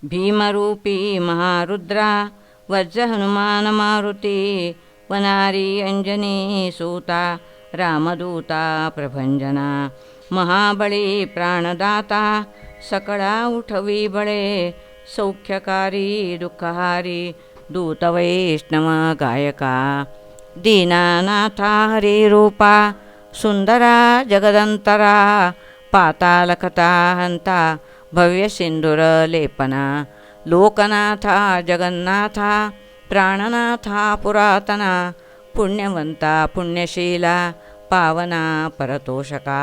भीमरूपी महारुद्रा वज्र हनुमान मारुती वनारी अंजनी सूता रामदूता प्रभंजना महाबळी प्राणदाता सकळा उठवी बळे सौख्यकारी दुःखहारी दूत वैष्णव गायका दीनानाथा हरिरूपा सुंदरा जगदंतरा पातालकथा हंता भव्य सिंधुर लेपना लोकनाथा जगन्नाथा प्राणनाथा पुरातना पुण्यवंता पुण्यशीला पावना परतोषका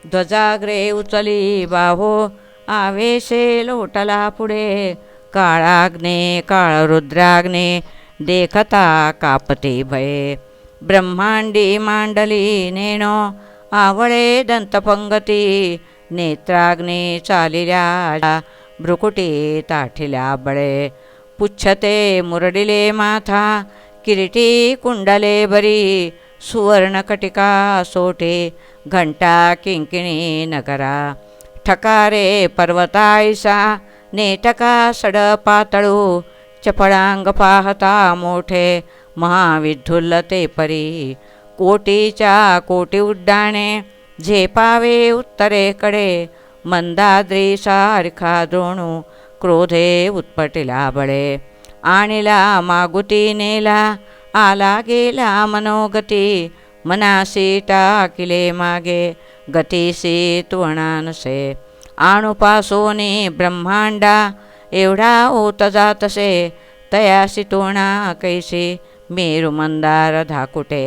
ध्वजाग्रे उचली बाहो आवेशे लोटला पुढे काळाग्ने काळरुद्राग्ने देखता कापते भये ब्रह्मांडी मांडली नेणो आवळे दंतपंगती नेत्राग्ने चालिल्या भ्रुकुटी ताठिल्या बळे पुच्छते मुरडिले माथा किरीटी कुंडले बरी सुवर्णकटिका सोटे घंटा किंकिणी नगरा ठकारे पर्वतायसा नेटका सड पातळू चपळांग पाहता मोठे महाविद्धुल्लते परी कोटीच्या कोटी उड्डाणे झेपावे उत्तरेकडे मंदाद्री सारखा द्रोणू क्रोधे उत्पटिला बळे आणिला मागुती नेला आला गेला मनोगती मनासी टाकिले मागे गतीसी त्वणानसे आणुपासोनी ब्रह्मांडा एवढा होत जातसे तयासी तोणा कैसी मेरु मंदार धाकुटे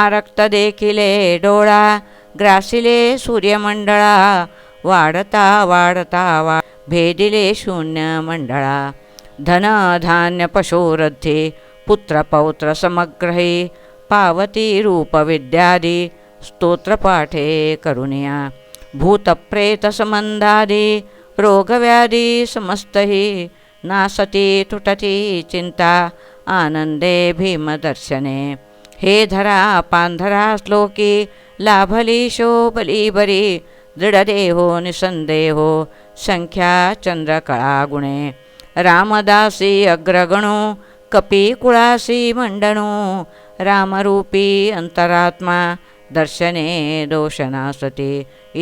आरक्त देखिले डोळा ग्रासिले सूर्यमंडळा वाढता वाढता भेदिले शून्य मंडळा धन धान्य पशोरथे पुत्र पौत्र समग्रही पावती रूप विद्यादी स्तोत्रपाठे करुणिया भूतप्रेत संबंधादी रोगव्याधी समस्तही नासती तुटती चिंता आनंदे भीमदर्शने हे धरा पांधरा श्लोकी लाभली शोभली बरी दृढदेहो निसंदेहो संख्या चंद्रकळा गुणे रामदासी अग्रगणो कपीकुळासी मंडणो रामरूपी अंतरात्मा दर्शने दोषनासते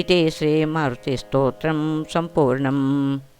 इति श्री मारुतिस्तोत्रम संपूर्णम्।